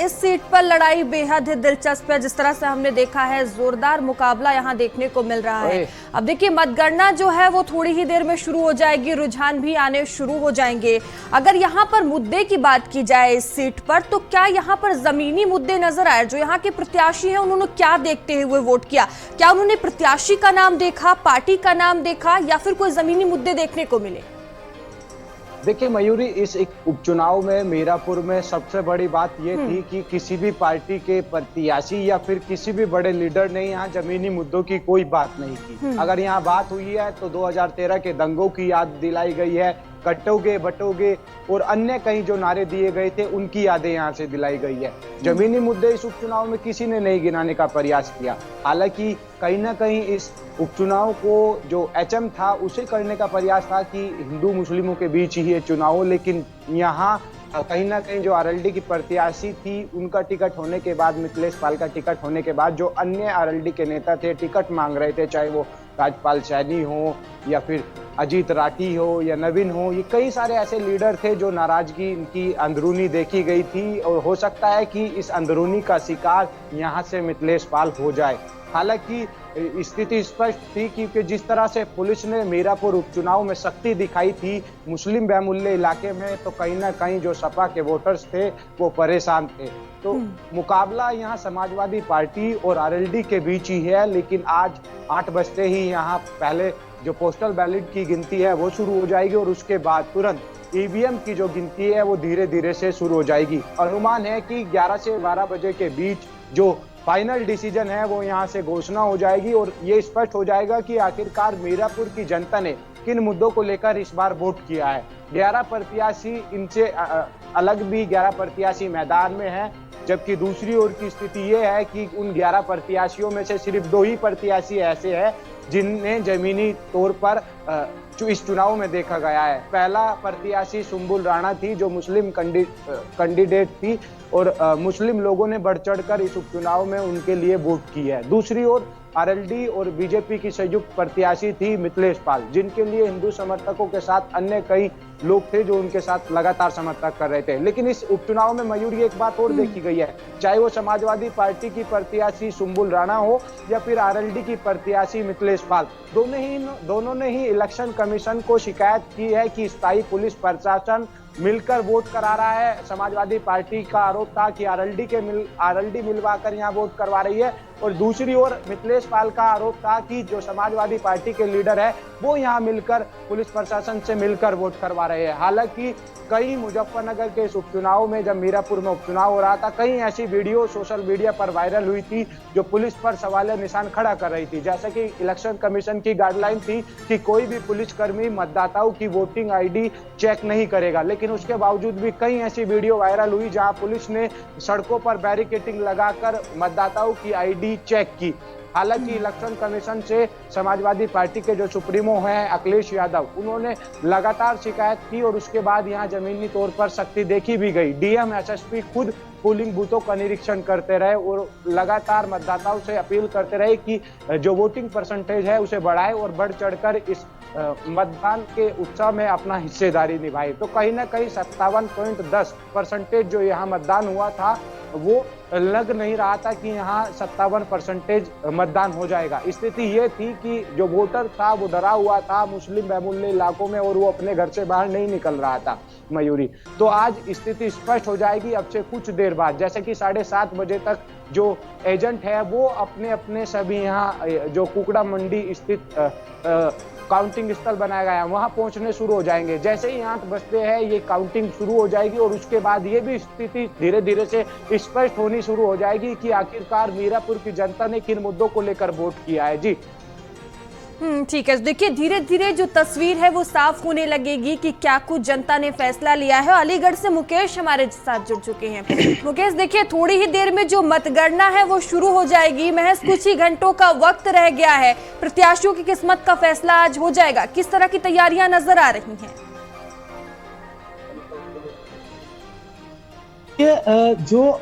इस सीट पर लड़ाई बेहद ही दिलचस्प है। जिस तरह से हमने देखा है, जोरदार मुकाबला यहां देखने को मिल रहा है। अब देखिए, मतगणना जो है वो थोड़ी ही देर में शुरू हो जाएगी, रुझान भी आने शुरू हो जाएंगे। अगर यहां पर मुद्दे की बात की जाए इस सीट पर, तो क्या यहां पर जमीनी मुद्दे नजर आए? जो यहाँ के प्रत्याशी हैं उन्होंने क्या देखते हुए वोट किया? क्या उन्होंने प्रत्याशी का नाम देखा, पार्टी का नाम देखा, या फिर कोई जमीनी मुद्दे देखने को मिले? देखिए मयूरी, इस एक उपचुनाव में मीरापुर में सबसे बड़ी बात यह थी कि किसी भी पार्टी के प्रत्याशी या फिर किसी भी बड़े लीडर ने यहाँ जमीनी मुद्दों की कोई बात नहीं की। अगर यहाँ बात हुई है तो 2013 के दंगों की याद दिलाई गई है, कटोगे बटोगे और अन्य कई जो नारे दिए गए थे उनकी यादें यहाँ से दिलाई गई है। जमीनी मुद्दे इस उपचुनाव में किसी ने नहीं गिनाने का प्रयास किया। हालांकि कहीं ना कहीं इस उपचुनाव को जो एचएम था उसे करने का प्रयास था कि हिंदू मुस्लिमों के बीच ही ये चुनाव हो, लेकिन यहाँ कहीं ना कहीं जो आरएलडी की प्रत्याशी थी उनका टिकट होने के बाद, मिथिलेश पाल का टिकट होने के बाद जो अन्य आरएलडी के नेता थे टिकट मांग रहे थे, चाहे वो राजपाल सैनी हो या फिर अजीत राठी हो या नवीन हो, ये कई सारे ऐसे लीडर थे जो नाराजगी इनकी अंदरूनी देखी गई थी और हो सकता है कि इस अंदरूनी का शिकार यहाँ से मिथिलेश पाल हो जाए। हालांकि स्थिति स्पष्ट थी क्योंकि जिस तरह से पुलिस ने मीरापुर उपचुनाव में सख्ती दिखाई थी मुस्लिम बहुमूल्य इलाके में, तो कहीं ना कहीं जो सपा के वोटर्स थे वो परेशान थे। तो मुकाबला यहाँ समाजवादी पार्टी और आरएलडी के बीच ही है, लेकिन आज 8 बजते ही यहाँ पहले जो पोस्टल बैलेट की गिनती है वो शुरू हो जाएगी और उसके बाद तुरंत ईवीएम की जो गिनती है वो धीरे धीरे से शुरू हो जाएगी। अनुमान है कि 11 से 12 बजे के बीच जो फाइनल डिसीजन है वो यहाँ से घोषणा हो जाएगी और ये स्पष्ट हो जाएगा कि आखिरकार मीरापुर की जनता ने किन मुद्दों को लेकर इस बार वोट किया है। 11 प्रत्याशी, इनसे अलग भी 11 प्रत्याशी मैदान में हैं, जबकि दूसरी ओर की स्थिति ये है कि उन 11 प्रत्याशियों में से सिर्फ 2 ही प्रत्याशी ऐसे हैं जिन्हें जमीनी तौर पर इस चुनाव में देखा गया है। पहला प्रत्याशी सुंबुल राणा थी जो मुस्लिम कैंडिडेट थी और मुस्लिम लोगों ने बढ़ चढ़कर इस उपचुनाव में उनके लिए वोट की है। दूसरी ओर आरएलडी और बीजेपी की संयुक्त प्रत्याशी थी मिथिलेश पाल, जिनके लिए हिंदू समर्थकों के साथ अन्य कई लोग थे जो उनके साथ लगातार समर्थन कर रहे थे। लेकिन इस उपचुनाव में मयूरी एक बात और देखी गई है, चाहे वो समाजवादी पार्टी की प्रत्याशी सुंबुल राणा हो या फिर आरएलडी की प्रत्याशी मिथिलेश पाल, दोनों ने ही इलेक्शन कमीशन को शिकायत की है कि स्थायी पुलिस प्रशासन मिलकर वोट करा रहा है। समाजवादी पार्टी का आरोप था कि आरएलडी मिलवाकर यहाँ वोट करवा रही है और दूसरी ओर मिथिलेश पाल का आरोप था कि जो समाजवादी पार्टी के लीडर है वो यहाँ मिलकर पुलिस प्रशासन से मिलकर वोट करवा रहे हैं। हालांकि कई मुजफ्फरनगर के इस उपचुनाव में, जब मीरापुर में उपचुनाव हो रहा था, कई ऐसी वीडियो सोशल मीडिया पर वायरल हुई थी जो पुलिस पर सवाल निशान खड़ा कर रही थी। जैसे कि इलेक्शन कमीशन की गाइडलाइन थी कि कोई भी पुलिसकर्मी मतदाताओं की वोटिंग आईडी चेक नहीं करेगा, लेकिन उसके बावजूद भी कई ऐसी वीडियो वायरल हुई जहां पुलिस ने सड़कों पर बैरिकेडिंग लगाकर मतदाताओं की आईडी चेक की। हालांकि इलेक्शन कमीशन से समाजवादी पार्टी के जो सुप्रीमो हैं अखिलेश यादव, उन्होंने लगातार शिकायत की और उसके बाद यहां जमीनी तौर पर सख्ती देखी भी गई। डीएम, एसएसपी खुद पोलिंग बूथों का निरीक्षण करते रहे और लगातार मतदाताओं से अपील करते रहे कि जो वोटिंग परसेंटेज है उसे बढ़ाए और बढ़ चढ़कर इस मतदान के उत्सव में अपना हिस्सेदारी निभाए। तो कहीं ना कहीं 57.10% जो यहाँ मतदान हुआ था वो लग नहीं रहा था कि यहाँ 57% मतदान हो जाएगा। स्थिति ये थी कि जो वोटर था वो डरा हुआ था मुस्लिम बहुमूल्य इलाकों में और वो अपने घर से बाहर नहीं निकल रहा था मयूरी। तो आज स्थिति स्पष्ट हो जाएगी अब से कुछ देर बाद, जैसे कि 7:30 बजे तक जो एजेंट है वो अपने अपने सभी यहाँ जो कुकड़ा मंडी स्थित काउंटिंग स्थल बनाया गया है वहां पहुंचने शुरू हो जाएंगे। जैसे ही 8 बजते हैं ये काउंटिंग शुरू हो जाएगी और उसके बाद ये भी स्थिति धीरे धीरे से स्पष्ट होनी शुरू हो जाएगी कि आखिरकार मीरापुर की जनता ने किन मुद्दों को लेकर वोट किया है। जी ठीक है, देखिए धीरे धीरे जो तस्वीर है वो साफ होने लगेगी कि क्या कुछ जनता ने फैसला लिया है। अलीगढ़ से मुकेश हमारे साथ जुड़ चुके हैं। मुकेश, देखिए थोड़ी ही देर में जो मतगणना है वो शुरू हो जाएगी, महज कुछ ही घंटों का वक्त रह गया है, प्रत्याशियों की किस्मत का फैसला आज हो जाएगा। किस तरह की तैयारियां नजर आ रही हैं? जो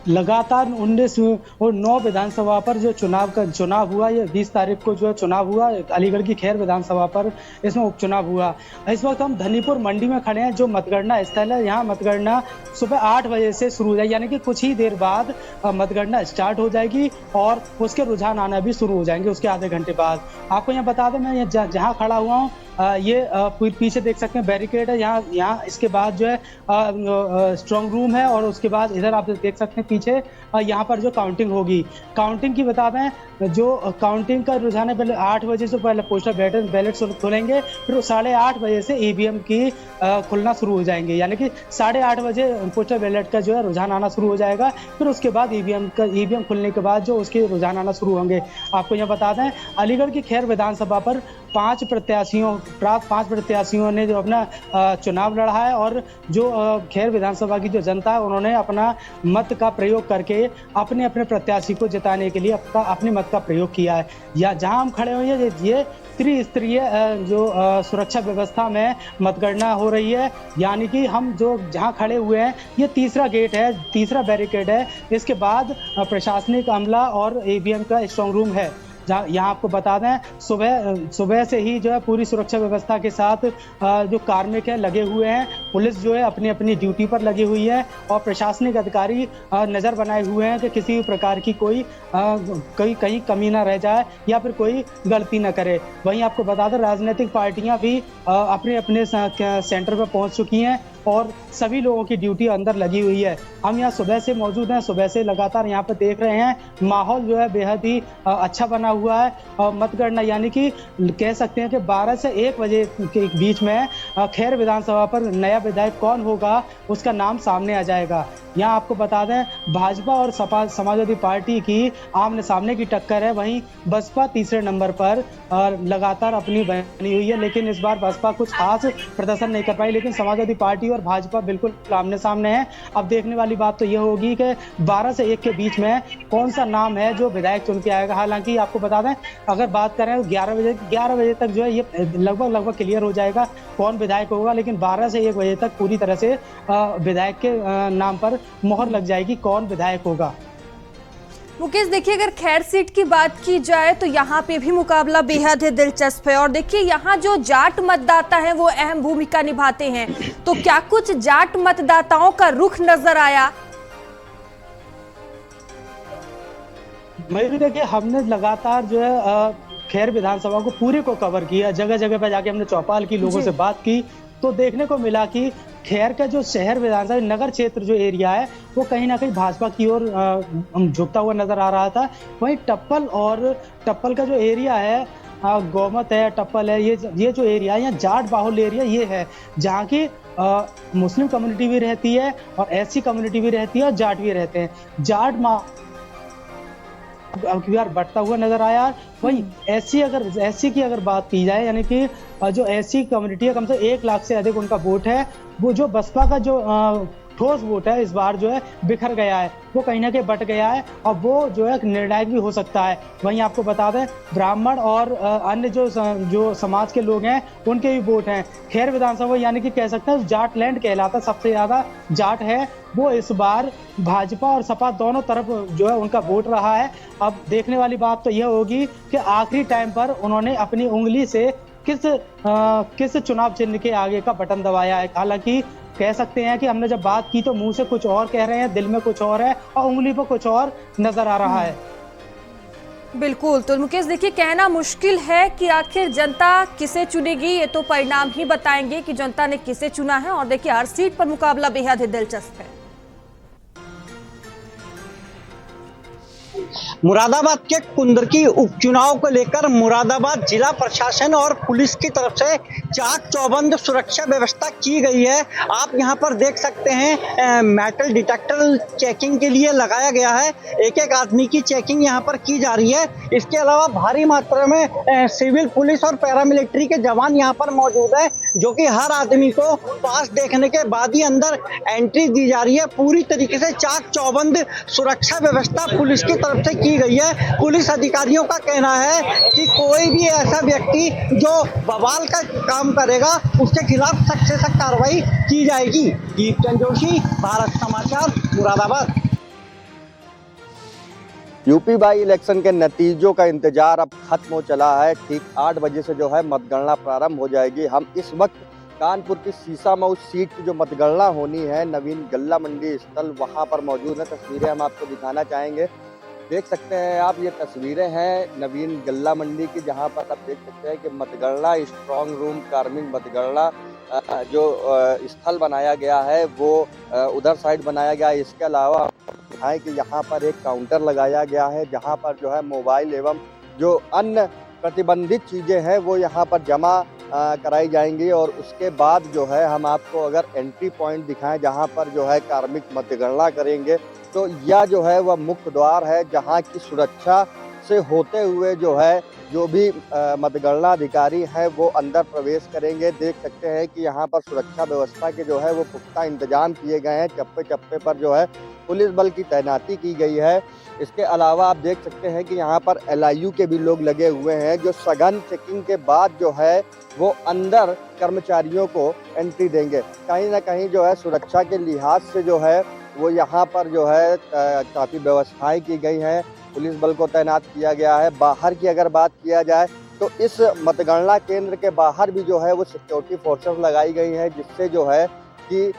लगातार 19 और 9 विधानसभा पर जो चुनाव हुआ, ये 20 तारीख को जो चुनाव हुआ अलीगढ़ की खैर विधानसभा पर, इसमें उपचुनाव हुआ। इस वक्त हम धनीपुर मंडी में खड़े हैं, जो मतगणना स्थल है। यहाँ मतगणना सुबह 8 बजे से शुरू हो जाएगी, यानी कि कुछ ही देर बाद मतगणना स्टार्ट हो जाएगी और उसके रुझान आना भी शुरू हो जाएंगे उसके आधे घंटे बाद। आपको यहाँ बता दें, मैं जहाँ खड़ा हुआ हूँ, ये पीछे देख सकते हैं बैरिकेड है। यहाँ इसके बाद जो है स्ट्रांग रूम है और उसके बाद इधर आप देख सकते हैं पीछे यहाँ पर जो काउंटिंग होगी। काउंटिंग की बता दें, जो काउंटिंग का रुझान है, पहले 8 बजे से पहले पोस्टल बैलेट खुलेंगे, फिर 8:30 बजे से ईवीएम की खुलना शुरू हो जाएंगे, यानी कि 8:30 बजे पोस्टल बैलेट का जो है रुझान आना शुरू हो जाएगा। फिर उसके बाद ईवीएम खुलने के बाद जो उसके रुझान आना शुरू होंगे। आपको यहाँ बता दें, अलीगढ़ की खैर विधानसभा पर 5 प्रत्याशियों ने जो अपना चुनाव लड़ा है और जो खैर विधानसभा की जो जनता है, उन्होंने अपना मत का प्रयोग करके अपने अपने प्रत्याशी को जिताने के लिए अपने मत का प्रयोग किया है। या जहां हम खड़े हुए हैं, ये त्रिस्तरीय जो सुरक्षा व्यवस्था में मतगणना हो रही है, यानी कि हम जो जहां खड़े हुए हैं, ये तीसरा गेट है, तीसरा बैरिकेड है। इसके बाद प्रशासनिक अमला और ईवीएम का स्ट्रांग रूम है। यहाँ आपको बता दें, सुबह से ही जो है पूरी सुरक्षा व्यवस्था के साथ जो कार्मिक है लगे हुए हैं। पुलिस जो है अपनी अपनी ड्यूटी पर लगी हुई है और प्रशासनिक अधिकारी नज़र बनाए हुए हैं कि किसी भी प्रकार की कोई कहीं कमी ना रह जाए या फिर कोई गलती ना करे। वहीं आपको बता दें, राजनीतिक पार्टियां भी अपने अपने सेंटर पर पहुंच चुकी हैं और सभी लोगों की ड्यूटी अंदर लगी हुई है। हम यहाँ सुबह से मौजूद हैं, सुबह से लगातार यहाँ पर देख रहे हैं, माहौल जो है बेहद ही अच्छा बना हुआ है। और मतगणना यानी कि कह सकते हैं कि 12 से 1 बजे के बीच में खैर विधानसभा पर नया विधायक कौन होगा, उसका नाम सामने आ जाएगा। यहाँ आपको बता दें, भाजपा और समाजवादी पार्टी की आमने सामने की टक्कर है। वहीं बसपा तीसरे नंबर पर लगातार अपनी बनी हुई है, लेकिन इस बार बसपा कुछ खास प्रदर्शन नहीं कर पाई, लेकिन समाजवादी पार्टी और भाजपा बिल्कुल आमने सामने है। अब देखने वाली बात तो यह होगी कि 12 से 1 के बीच में कौन सा नाम है जो विधायक चुन के आएगा। हालांकि आपको बता दें, अगर बात करें 11 बजे तक जो है ये लगभग क्लियर हो जाएगा कौन विधायक होगा, लेकिन 12 से 1 बजे तक पूरी तरह से विधायक के नाम पर मोहर लग जाएगी कौन विधायक होगा। मुकेश, देखिए, अगर खैर सीट की बात की जाए तो यहाँ पे भी मुकाबला बेहद ही दिलचस्प है और देखिए यहाँ जो जाट मतदाता हैं वो अहम भूमिका निभाते हैं, तो क्या कुछ जाट मतदाताओं का रुख नजर आया? मयूरी, देखिए, हमने लगातार जो है खैर विधानसभा को पूरे को कवर किया। जगह जगह पर जाके हमने चौपाल की लोगों से बात की तो देखने को मिला कि खैर का जो शहर विधानसभा नगर क्षेत्र जो एरिया है वो कहीं ना कहीं भाजपा की ओर झुकता हुआ नजर आ रहा था। वहीं टप्पल का जो एरिया है, गौमत है, टप्पल है, ये जो एरिया है, यहाँ जाट बाहुल एरिया ये है, जहाँ की मुस्लिम कम्युनिटी भी रहती है और एससी कम्युनिटी भी रहती है और जाट भी रहते हैं। जाट अब की बार बढ़ता हुआ नजर आया। वहीं एससी की अगर बात की जाए, यानी कि जो एससी कम्युनिटी है, कम से 1 लाख से अधिक उनका वोट है। वो जो बसपा का जो ठोस वोट है इस बार जो है बिखर गया है, वो कहीं ना कहीं बट गया है और वो जो है निर्णायक भी हो सकता है। वहीं आपको बता दें, ब्राह्मण और अन्य जो समाज के लोग हैं उनके भी वोट हैं। खैर विधानसभा यानी कि कह सकते हैं जाट लैंड कहलाता, सबसे ज्यादा जाट है वो इस बार भाजपा और सपा दोनों तरफ जो है उनका वोट रहा है। अब देखने वाली बात तो यह होगी कि आखिरी टाइम पर उन्होंने अपनी उंगली से किस चुनाव चिन्ह के आगे का बटन दबाया है। हालांकि कह सकते हैं कि हमने जब बात की तो मुंह से कुछ और कह रहे हैं, दिल में कुछ और है और उंगली पर कुछ और नजर आ रहा है। बिल्कुल, तो मुकेश, देखिए, कहना मुश्किल है कि आखिर जनता किसे चुनेगी, ये तो परिणाम ही बताएंगे कि जनता ने किसे चुना है। और देखिए, हर सीट पर मुकाबला बेहद ही दिलचस्प है। मुरादाबाद के कुंदरकी उपचुनाव को लेकर मुरादाबाद जिला प्रशासन और पुलिस की तरफ से चाक चौबंद सुरक्षा व्यवस्था की गई है। आप यहां पर देख सकते हैं मेटल डिटेक्टर चेकिंग के लिए लगाया गया है। एक एक आदमी की चेकिंग यहां पर की जा रही है। इसके अलावा भारी मात्रा में सिविल पुलिस और पैरामिलिट्री के जवान यहां पर मौजूद है, जो कि हर आदमी को पास देखने के बाद ही अंदर एंट्री दी जा रही है। पूरी तरीके से चाक चौबंद सुरक्षा व्यवस्था पुलिस की तरफ से की गई है। पुलिस अधिकारियों का कहना है कि कोई भी ऐसा व्यक्ति जो बवाल का काम करेगा उसके खिलाफ सख्त से सख्त कार्रवाई की जाएगी। दीपचंद जोशी, भारत समाचार, मुरादाबाद। यूपी बाई इलेक्शन के नतीजों का इंतजार अब खत्म हो चला है। ठीक 8 बजे से जो है मतगणना प्रारंभ हो जाएगी। हम इस वक्त कानपुर की सीसामऊ सीट की जो मतगणना होनी है, नवीन गल्ला मंडी स्थल, वहां पर मौजूद है। तस्वीरें हम आपको दिखाना चाहेंगे। देख सकते हैं आप, ये तस्वीरें हैं नवीन गल्ला मंडी की, जहां पर आप देख सकते हैं कि मतगणना स्ट्रांग रूम कार्मिंग मतगणना जो स्थल बनाया गया है वो उधर साइड बनाया गया है। इसके अलावा है कि यहाँ पर एक काउंटर लगाया गया है जहाँ पर जो है मोबाइल एवं जो अन्य प्रतिबंधित चीज़ें हैं वो यहाँ पर जमा कराई जाएंगी। और उसके बाद जो है हम आपको अगर एंट्री पॉइंट दिखाएं जहाँ पर जो है कार्मिक मतगणना करेंगे, तो यह जो है वह मुख्य द्वार है जहाँ की सुरक्षा से होते हुए जो है जो भी मतगणना अधिकारी हैं वो अंदर प्रवेश करेंगे। देख सकते हैं कि यहाँ पर सुरक्षा व्यवस्था के जो है वो पुख्ता इंतजाम किए गए हैं। चप्पे चप्पे पर जो है पुलिस बल की तैनाती की गई है। इसके अलावा आप देख सकते हैं कि यहाँ पर LIU के भी लोग लगे हुए हैं जो सघन चेकिंग के बाद जो है वो अंदर कर्मचारियों को एंट्री देंगे। कहीं ना कहीं जो है सुरक्षा के लिहाज से जो है वो यहाँ पर जो है काफ़ी व्यवस्थाएं की गई हैं। पुलिस बल को तैनात किया गया है। बाहर की अगर बात किया जाए तो इस मतगणना केंद्र के बाहर भी जो है वो सिक्योरिटी फोर्सेस लगाई गई हैं, जिससे जो है कि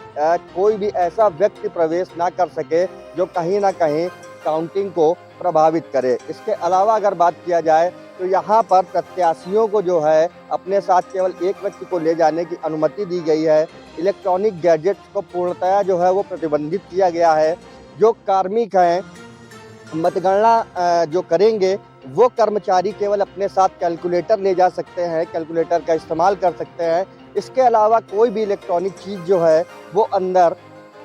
कोई भी ऐसा व्यक्ति प्रवेश ना कर सके जो कहीं ना कहीं काउंटिंग को प्रभावित करे। इसके अलावा अगर बात किया जाए तो यहाँ पर प्रत्याशियों को जो है अपने साथ केवल एक व्यक्ति को ले जाने की अनुमति दी गई है। इलेक्ट्रॉनिक गैजेट्स को पूर्णतया जो है वो प्रतिबंधित किया गया है। जो कार्मिक हैं मतगणना जो करेंगे वो कर्मचारी केवल अपने साथ कैलकुलेटर ले जा सकते हैं, कैलकुलेटर का इस्तेमाल कर सकते हैं। इसके अलावा कोई भी इलेक्ट्रॉनिक चीज़ जो है वो अंदर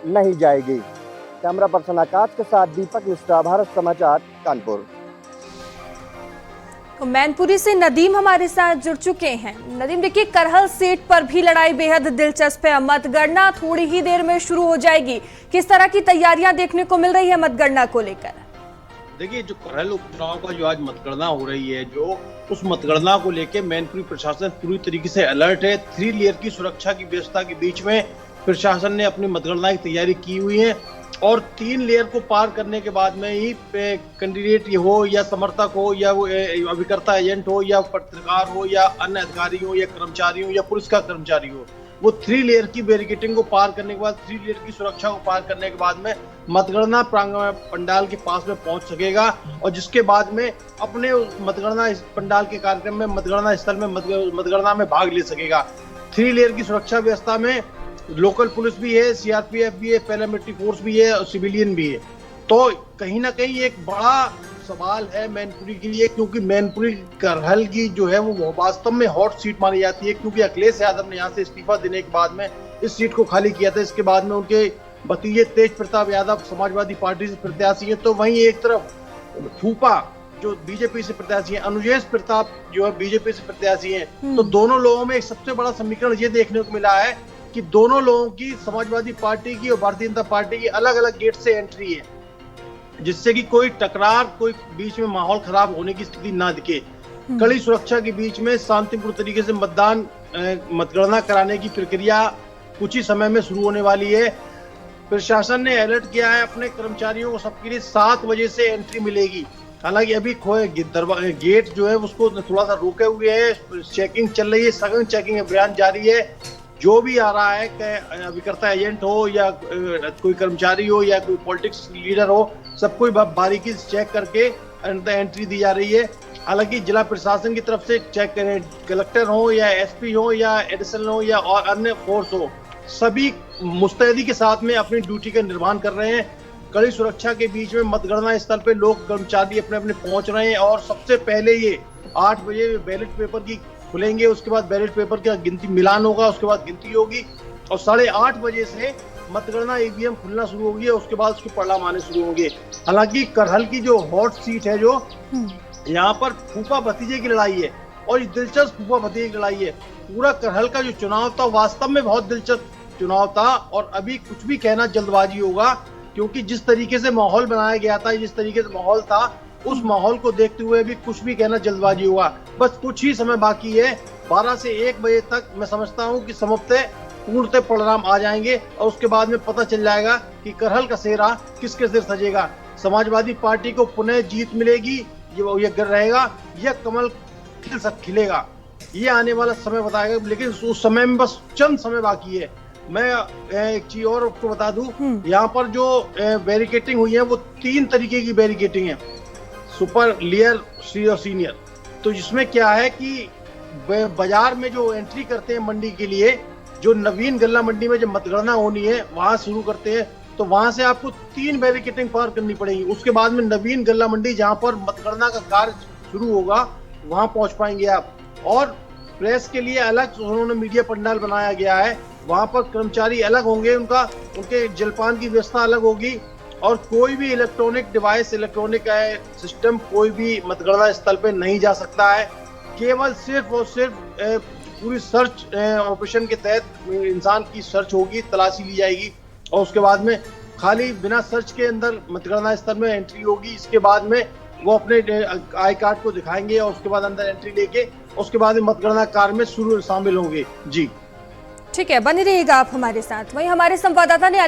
नहीं जाएगी। कैमरा पर्सन आकाश के साथ दीपक मिश्रा, भारत समाचार, कानपुर। मैनपुरी से नदीम हमारे साथ जुड़ चुके हैं। नदीम, देखिए करहल सीट पर भी लड़ाई बेहद दिलचस्प है। मतगणना थोड़ी ही देर में शुरू हो जाएगी। किस तरह की तैयारियां देखने को मिल रही है मतगणना को लेकर? देखिए, जो करहल उपचुनाव का जो आज मतगणना हो रही है, जो उस मतगणना को लेकर मैनपुरी प्रशासन पूरी तरीके से अलर्ट है। 3 लेयर की सुरक्षा की व्यवस्था के बीच में प्रशासन ने अपनी मतगणना की तैयारी की हुई है और 3 लेयर को पार करने के बाद में ही कैंडिडेट हो या समर्थक हो या वो अभिकर्ता एजेंट हो या पत्रकार हो या अन्य अधिकारी हो या कर्मचारी हो या पुलिस का कर्मचारी हो, वो 3 लेयर की बैरिकेडिंग को पार करने के बाद, 3 लेयर की सुरक्षा को पार करने के बाद में मतगणना प्रांगण पंडाल के पास में पहुंच सकेगा और जिसके बाद में अपने मतगणना पंडाल के कार्यक्रम में, मतगणना स्थल में मतगणना में भाग ले सकेगा। 3 लेयर की सुरक्षा व्यवस्था में लोकल पुलिस भी है, CRPF भी है, पैरामिलिट्री फोर्स भी है और सिविलियन भी है। तो कहीं ना कहीं एक बड़ा सवाल है मैनपुरी के लिए, क्योंकि मैनपुरी करहल की जो है वो वास्तव में हॉट सीट मानी जाती है, क्योंकि अखिलेश यादव ने यहाँ से इस्तीफा देने के बाद में इस सीट को खाली किया था। इसके बाद में उनके भतीजे तेज प्रताप यादव समाजवादी पार्टी से प्रत्याशी है, तो वहीं एक तरफ फूफा जो बीजेपी से प्रत्याशी है, अनुजेश प्रताप जो है बीजेपी से प्रत्याशी है। तो दोनों लोगों में एक सबसे बड़ा समीकरण ये देखने को मिला है कि दोनों लोगों की, समाजवादी पार्टी की और भारतीय जनता पार्टी की, अलग अलग गेट से एंट्री है, जिससे कि कोई टकरार, कोई बीच में माहौल खराब होने की स्थिति ना दिखे। कड़ी सुरक्षा के बीच में शांतिपूर्ण तरीके से मतगणना कराने की प्रक्रिया कुछ ही समय में शुरू होने वाली है। प्रशासन ने अलर्ट किया है अपने कर्मचारियों को, सबके लिए 7 बजे से एंट्री मिलेगी। हालांकि अभी गेट जो है उसको थोड़ा सा रोके हुए है, चेकिंग चल रही है, सघन चेकिंग अभियान जारी है। जो भी आ रहा है, अभिकर्ता एजेंट हो या कोई कर्मचारी हो या कोई पॉलिटिक्स लीडर हो, सबको बारीकी से चेक करके एंट्री दी जा रही है। हालांकि जिला प्रशासन की तरफ से चेक करें, कलेक्टर हो या SP हो या एडिशनल हो या और अन्य फोर्स हो, सभी मुस्तैदी के साथ में अपनी ड्यूटी का निर्वहन कर रहे हैं। कड़ी सुरक्षा के बीच में मतगणना स्थल पे लोग, कर्मचारी अपने अपने पहुंच रहे हैं और सबसे पहले ये 8 बजे बैलेट पेपर की खुलेंगे, उसके बाद बैलेट पेपर का गिनती मिलान होगा, उसके बाद गिनती होगी और 8:30 बजे से मतगणना EVM खुलना शुरू होगी और उसके बाद उसके परिणाम आने शुरू होंगे। हालांकि करहल की जो हॉट सीट है, जो यहाँ पर फूफा भतीजे की लड़ाई है और ये दिलचस्प फूफा भतीजे की लड़ाई है। पूरा करहल का जो चुनाव था वास्तव में बहुत दिलचस्प चुनाव था और अभी कुछ भी कहना जल्दबाजी होगा, क्योंकि जिस तरीके से माहौल बनाया गया था, जिस तरीके से माहौल था, उस माहौल को देखते हुए भी कुछ भी कहना जल्दबाजी होगा। बस कुछ ही समय बाकी है, 12 से 1 बजे तक मैं समझता हूँ कि समाप्त पूर्णतः परिणाम आ जाएंगे और उसके बाद में पता चल जाएगा कि करहल का सेहरा किसके सिर सजेगा। समाजवादी पार्टी को पुनः जीत मिलेगी, ये रहेगा, यह कमल खिलेगा, ये आने वाला समय बताएगा। लेकिन उस समय में बस चंद समय बाकी है। मैं एक चीज और आपको बता दूं, यहाँ पर जो बैरिकेटिंग हुई है वो 3 तरीके की बैरिकेटिंग है, सुपर, लेयर, और सीनियर। तो जिसमें क्या है कि बाजार में जो एंट्री करते हैं मंडी के लिए, जो नवीन गल्ला मंडी में जो मतगणना होनी है वहां शुरू करते हैं, तो वहां से आपको 3 बैरिकेटिंग पार करनी पड़ेगी। उसके बाद में नवीन गल्ला मंडी जहां पर मतगणना का कार्य शुरू होगा वहां पहुंच पाएंगे आप। और प्रेस के लिए अलग उन्होंने मीडिया पंडाल बनाया गया है, वहां पर कर्मचारी अलग होंगे, उनके जलपान की व्यवस्था अलग होगी, और कोई भी इलेक्ट्रॉनिक डिवाइस, इलेक्ट्रॉनिक सिस्टम कोई भी मतगणना स्थल पे नहीं जा सकता है। केवल सिर्फ और सिर्फ पूरी सर्च ऑपरेशन के तहत इंसान की सर्च होगी, तलाशी ली जाएगी, और उसके बाद में खाली बिना सर्च के अंदर मतगणना स्थल में एंट्री होगी। इसके बाद में वो अपने आई कार्ड को दिखाएंगे और उसके बाद अंदर एंट्री लेके उसके बाद मतगणना कार्य में शामिल होंगे। जी ठीक है, बने रहिएगा आप हमारे साथ। वहीं हमारे संवाददाता ने